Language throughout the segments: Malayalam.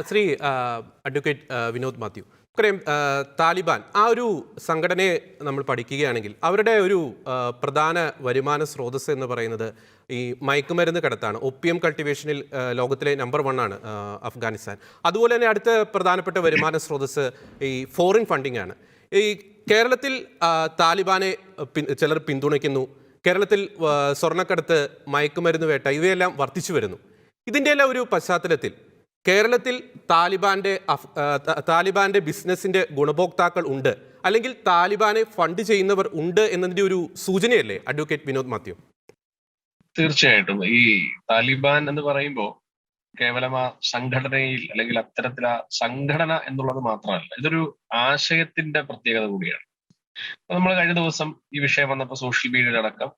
ശ്രീ അഡ്വക്കേറ്റ് വിനോദ് മാത്യു, നമുക്കറിയാം താലിബാൻ ആ ഒരു സംഘടനയെ നമ്മൾ പഠിക്കുകയാണെങ്കിൽ അവരുടെ ഒരു പ്രധാന വരുമാന സ്രോതസ് എന്ന് പറയുന്നത് ഈ മയക്കുമരുന്ന് കടത്താണ്. ഒപ്പിയം കൾട്ടിവേഷനിൽ ലോകത്തിലെ നമ്പർ 1 ആണ് അഫ്ഗാനിസ്ഥാൻ. അതുപോലെ തന്നെ അടുത്ത പ്രധാനപ്പെട്ട വരുമാന സ്രോതസ് ഈ ഫോറിൻ ഫണ്ടിങ് ആണ്. ഈ കേരളത്തിൽ താലിബാനെ ചിലർ പിന്തുണയ്ക്കുന്നു. കേരളത്തിൽ സ്വർണ്ണക്കടത്ത്, മയക്കുമരുന്ന് വേട്ട ഇവയെല്ലാം വർദ്ധിച്ചു വരുന്നു. ഇതിൻ്റെ എല്ലാം ഒരു പശ്ചാത്തലത്തിൽ കേരളത്തിൽ താലിബാന്റെ ബിസിനസിന്റെ ഗുണഭോക്താക്കൾ ഉണ്ട്, അല്ലെങ്കിൽ താലിബാനെ ഫണ്ട് ചെയ്യുന്നവർ ഉണ്ട് എന്നതിന്റെ ഒരു സൂചനയല്ലേ അഡ്വക്കേറ്റ് വിനോദ് മാത്യു? തീർച്ചയായിട്ടും ഈ താലിബാൻ എന്ന് പറയുമ്പോൾ കേവലം ആ സംഘടനയിൽ അല്ലെങ്കിൽ അത്തരത്തിൽ ആ സംഘടന എന്നുള്ളത് മാത്രമല്ല, ഇതൊരു ആശയത്തിന്റെ പ്രത്യേകത കൂടിയാണ്. നമ്മൾ കഴിഞ്ഞ ദിവസം ഈ വിഷയം വന്നപ്പോൾ സോഷ്യൽ മീഡിയയിലടക്കം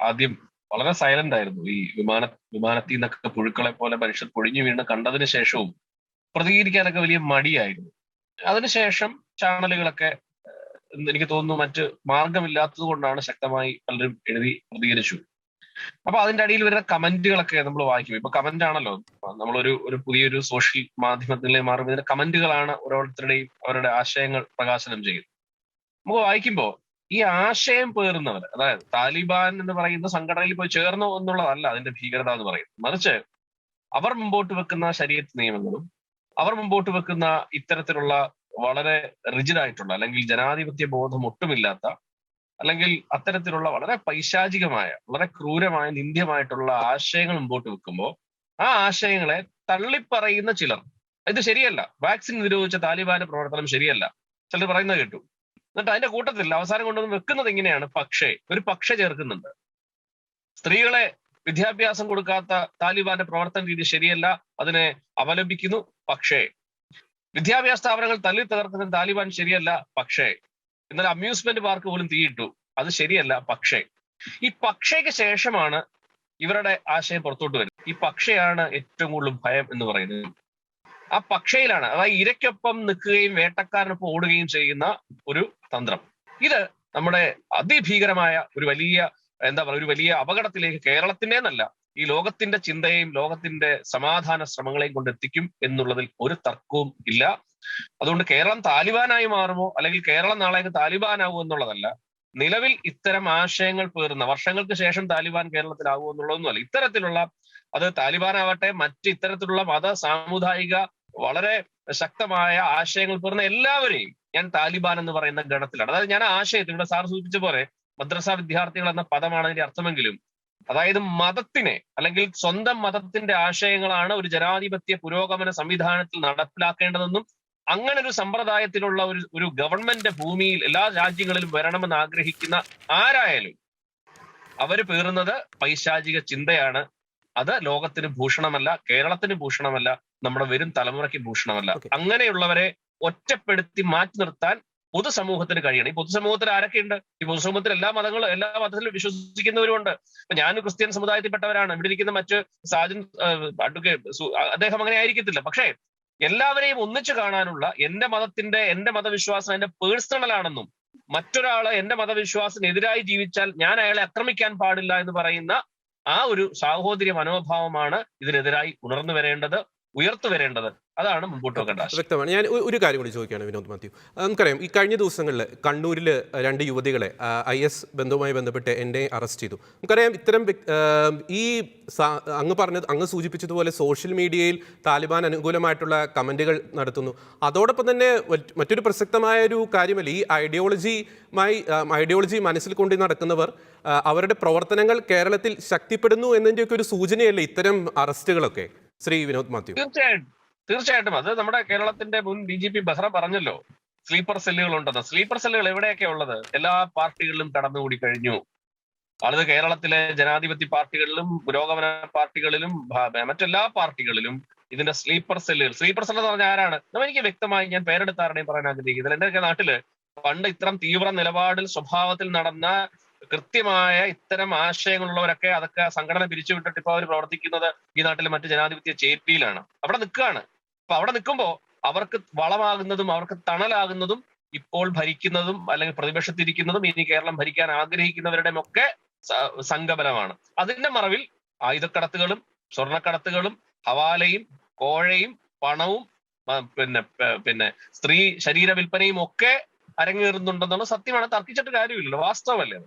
ആദ്യം വളരെ സൈലന്റ് ആയിരുന്നു. ഈ വിമാനത്തിൽ നിന്നൊക്കെ പുഴുക്കളെ പോലെ മനുഷ്യർ പൊഴിഞ്ഞു വീണ് കണ്ടതിന് ശേഷവും പ്രതികരിക്കാനൊക്കെ വലിയ മടിയായിരുന്നു. അതിനുശേഷം ചാനലുകളൊക്കെ എനിക്ക് തോന്നുന്നു മറ്റ് മാർഗമില്ലാത്തത് കൊണ്ടാണ് ശക്തമായി പലരും എഴുതി പ്രതികരിച്ചു. അപ്പൊ അതിന്റെ അടിയിൽ വരുന്ന കമന്റുകളൊക്കെ നമ്മൾ വായിക്കും. ഇപ്പൊ കമന്റ് ആണല്ലോ നമ്മളൊരു പുതിയൊരു സോഷ്യൽ മാധ്യമത്തിലെ മാറും. ഇതിന്റെ കമന്റുകളാണ് ഓരോരുത്തരുടെയും അവരുടെ ആശയങ്ങൾ പ്രകാശനം ചെയ്യുന്നത്. നമുക്ക് വായിക്കുമ്പോൾ ഈ ആശയം പേറുന്നവർ, അതായത് താലിബാൻ എന്ന് പറയുന്ന സംഘടനയിൽ പോയി ചേർന്നു എന്നുള്ളതല്ല അതിന്റെ ഭീകരത എന്ന് പറയുന്നത്. മറിച്ച് അവർ മുമ്പോട്ട് വെക്കുന്ന ശരീഅത്ത് നിയമങ്ങളും അവർ മുമ്പോട്ട് വെക്കുന്ന ഇത്തരത്തിലുള്ള വളരെ റിജിഡായിട്ടുള്ള അല്ലെങ്കിൽ ജനാധിപത്യ ബോധം ഒട്ടുമില്ലാത്ത അല്ലെങ്കിൽ അത്തരത്തിലുള്ള വളരെ പൈശാചികമായ വളരെ ക്രൂരമായ നിന്ദ്യമായിട്ടുള്ള ആശയങ്ങൾ മുമ്പോട്ട് വെക്കുമ്പോൾ ആ ആശയങ്ങളെ തള്ളിപ്പറയുന്ന ചിലർ, ഇത് ശരിയല്ല, വാക്സിൻ നിരോധിച്ച താലിബാന്റെ പ്രവർത്തനം ശരിയല്ല, ചിലർ പറയുന്നത് കേട്ടു. എന്നിട്ട് അതിന്റെ കൂട്ടത്തിൽ അവസാനം കൊണ്ടുവന്ന് വെക്കുന്നത് ഇങ്ങനെയാണ്, ഒരു പക്ഷേ ചേർക്കുന്നുണ്ട്. സ്ത്രീകളെ വിദ്യാഭ്യാസം കൊടുക്കാത്ത താലിബാന്റെ പ്രവർത്തന രീതി ശരിയല്ല, അതിനെ അപലപിക്കുന്നു. പക്ഷേ വിദ്യാഭ്യാസ സ്ഥാപനങ്ങൾ തല്ലി തകർക്കുന്ന താലിബാൻ ശരിയല്ല. പക്ഷേ എന്നാൽ അമ്യൂസ്മെന്റ് പാർക്ക് പോലും തീയിട്ടു, അത് ശരിയല്ല. പക്ഷേ ഈ പക്ഷേക്ക് ശേഷമാണ് ഇവരുടെ ആശയം പുറത്തോട്ട് വരുന്നത്. ഈ പക്ഷയാണ് ഏറ്റവും കൂടുതൽ ഭയം എന്ന് പറയുന്നത്. ആ പക്ഷയിലാണ്, അതായത് ഇരയ്ക്കൊപ്പം നിൽക്കുകയും വേട്ടക്കാരനൊപ്പം ഓടുകയും ചെയ്യുന്ന ഒരു തന്ത്രം. ഇത് നമ്മുടെ അതിഭീകരമായ ഒരു വലിയ അപകടത്തിലേക്ക് കേരളത്തിന്റെ എന്നല്ല, ഈ ലോകത്തിന്റെ ചിന്തയെയും ലോകത്തിന്റെ സമാധാന ശ്രമങ്ങളെയും കൊണ്ട് എത്തിക്കും എന്നുള്ളതിൽ ഒരു തർക്കവും ഇല്ല. അതുകൊണ്ട് കേരളം താലിബാനായി മാറുമോ അല്ലെങ്കിൽ കേരളം നാളേക്ക് താലിബാനാവോ എന്നുള്ളതല്ല. നിലവിൽ ഇത്തരം ആശയങ്ങൾ പേറുന്ന, വർഷങ്ങൾക്ക് ശേഷം താലിബാൻ കേരളത്തിലാകുമോ എന്നുള്ളതൊന്നുമല്ല. ഇത്തരത്തിലുള്ള, അത് താലിബാനാവട്ടെ മറ്റ് ഇത്തരത്തിലുള്ള മത സാമുദായിക വളരെ ശക്തമായ ആശയങ്ങൾ പേറുന്ന എല്ലാവരെയും ഞാൻ താലിബാൻ എന്ന് പറയുന്ന ഗണത്തിലാണ്. അതായത് ഞാൻ ആശയത്തിൽ ഇവിടെ സാർ സൂചിപ്പിച്ച പോലെ മദ്രസ വിദ്യാർത്ഥികൾ എന്ന പദമാണ് അതിന്റെ അർത്ഥമെങ്കിലും, അതായത് മതത്തിനെ അല്ലെങ്കിൽ സ്വന്തം മതത്തിന്റെ ആശയങ്ങളാണ് ഒരു ജനാധിപത്യ പുരോഗമന സംവിധാനത്തിൽ നടപ്പിലാക്കേണ്ടതെന്നും അങ്ങനെ ഒരു സമ്പ്രദായത്തിലുള്ള ഒരു ഗവൺമെന്റ് ഭൂമിയിൽ എല്ലാ രാജ്യങ്ങളിലും വരണമെന്ന് ആഗ്രഹിക്കുന്ന ആരായാലും അവര് പേറുന്നത് പൈശാചിക ചിന്തയാണ്. അത് ലോകത്തിന് ഭൂഷണമല്ല, കേരളത്തിന് ഭൂഷണമല്ല, നമ്മുടെ വരും തലമുറയ്ക്ക് ഭൂഷണമല്ല. അങ്ങനെയുള്ളവരെ ഒറ്റപ്പെടുത്തി മാറ്റി നിർത്താൻ പൊതുസമൂഹത്തിന് കഴിയണം. ഈ പൊതുസമൂഹത്തിൽ ആരൊക്കെയുണ്ട്? ഈ പൊതുസമൂഹത്തിൽ എല്ലാ മതത്തിലും വിശ്വസിക്കുന്നവരുമുണ്ട്. ഇപ്പൊ ഞാൻ ക്രിസ്ത്യൻ സമുദായത്തിൽപ്പെട്ടവരാണ്. ഇവിടെ ഇരിക്കുന്ന മറ്റ് സാജൻ അഡ്വക്കേറ്റ് അദ്ദേഹം അങ്ങനെ ആയിരിക്കത്തില്ല. പക്ഷേ എല്ലാവരെയും ഒന്നിച്ചു കാണാനുള്ള, എന്റെ മതവിശ്വാസം എന്റെ പേഴ്സണൽ ആണെന്നും മറ്റൊരാള് എന്റെ മതവിശ്വാസത്തിനെതിരായി ജീവിച്ചാൽ ഞാൻ അയാളെ ആക്രമിക്കാൻ പാടില്ല എന്ന് പറയുന്ന ആ ഒരു സാഹോദര്യ മനോഭാവമാണ് ഇതിനെതിരായി ഉയർത്തു വരേണ്ടത്. അതാണ് മുമ്പോട്ട് വെക്കേണ്ട ആശയം. വ്യക്തമാണ്. ഞാൻ ഒരു കാര്യം കൂടി ചോദിക്കുകയാണ് വിനോദ് മാത്യു. നമുക്കറിയാം ഈ കഴിഞ്ഞ ദിവസങ്ങളിൽ കണ്ണൂരിൽ 2 യുവതികളെ IS ബന്ധവുമായി ബന്ധപ്പെട്ട് എന്നെ അറസ്റ്റ് ചെയ്തു. നമുക്കറിയാം ഇത്തരം അങ്ങ് സൂചിപ്പിച്ചതുപോലെ സോഷ്യൽ മീഡിയയിൽ താലിബാൻ അനുകൂലമായിട്ടുള്ള കമന്റുകൾ നടത്തുന്നു. അതോടൊപ്പം തന്നെ മറ്റൊരു പ്രസക്തമായ ഒരു കാര്യമല്ല, ഈ ഐഡിയോളജി മനസ്സിൽ കൊണ്ട് നടക്കുന്നവർ അവരുടെ പ്രവർത്തനങ്ങൾ കേരളത്തിൽ ശക്തിപ്പെടുന്നു എന്നതിൻ്റെയൊക്കെ ഒരു സൂചനയല്ലേ ഇത്തരം അറസ്റ്റുകളൊക്കെ, ശ്രീ വിനോദ് മാത്യു? തീർച്ചയായിട്ടും അത് നമ്മുടെ കേരളത്തിന്റെ മുൻ DGP ബെഹ്റ പറഞ്ഞല്ലോ, സ്ലീപ്പർ സെല്ലുകൾ ഉണ്ടെന്ന്. സ്ലീപ്പർ സെല്ലുകൾ എവിടെയൊക്കെ ഉള്ളത്? എല്ലാ പാർട്ടികളിലും കടന്നുകൂടി കഴിഞ്ഞു. അത് കേരളത്തിലെ ജനാധിപത്യ പാർട്ടികളിലും പുരോഗമന പാർട്ടികളിലും മറ്റെല്ലാ പാർട്ടികളിലും ഇതിന്റെ സ്ലീപ്പർ സെല്ല് എന്ന് പറഞ്ഞാൽ ആരാണ്? എനിക്ക് വ്യക്തമായി ഞാൻ പേരെടുത്താരുടെയും പറയാൻ ആഗ്രഹിക്കുന്നില്ല. എന്റെയൊക്കെ നാട്ടില് പണ്ട് ഇത്തരം തീവ്ര നിലപാടിൽ സ്വഭാവത്തിൽ നടന്ന കൃത്യമായ ഇത്തരം ആശയങ്ങളുള്ളവരൊക്കെ അതൊക്കെ സംഘടന പിരിച്ചുവിട്ടിട്ട് ഇപ്പൊ അവർ പ്രവർത്തിക്കുന്നത് ഈ നാട്ടിലെ മറ്റ് ജനാധിപത്യ ചേരിയിലാണ്, അവിടെ നിൽക്കുകയാണ്. അപ്പൊ അവിടെ നിൽക്കുമ്പോൾ അവർക്ക് വളമാകുന്നതും അവർക്ക് തണലാകുന്നതും ഇപ്പോൾ ഭരിക്കുന്നതും അല്ലെങ്കിൽ പ്രതിപക്ഷത്തിരിക്കുന്നതും ഇനി കേരളം ഭരിക്കാൻ ആഗ്രഹിക്കുന്നവരുടെ ഒക്കെ സംഗമനമാണ്. അതിന്റെ മറവിൽ ആയുധക്കടത്തുകളും സ്വർണ്ണക്കടത്തുകളും ഹവാലയും കോഴയും പണവും പിന്നെ സ്ത്രീ ശരീര വിൽപ്പനയും ഒക്കെ അരങ്ങേറുന്നുണ്ടെന്നുള്ള സത്യമാണ്. തർക്കിച്ചിട്ട് കാര്യമില്ലല്ലോ, വാസ്തവമല്ലേ അത്.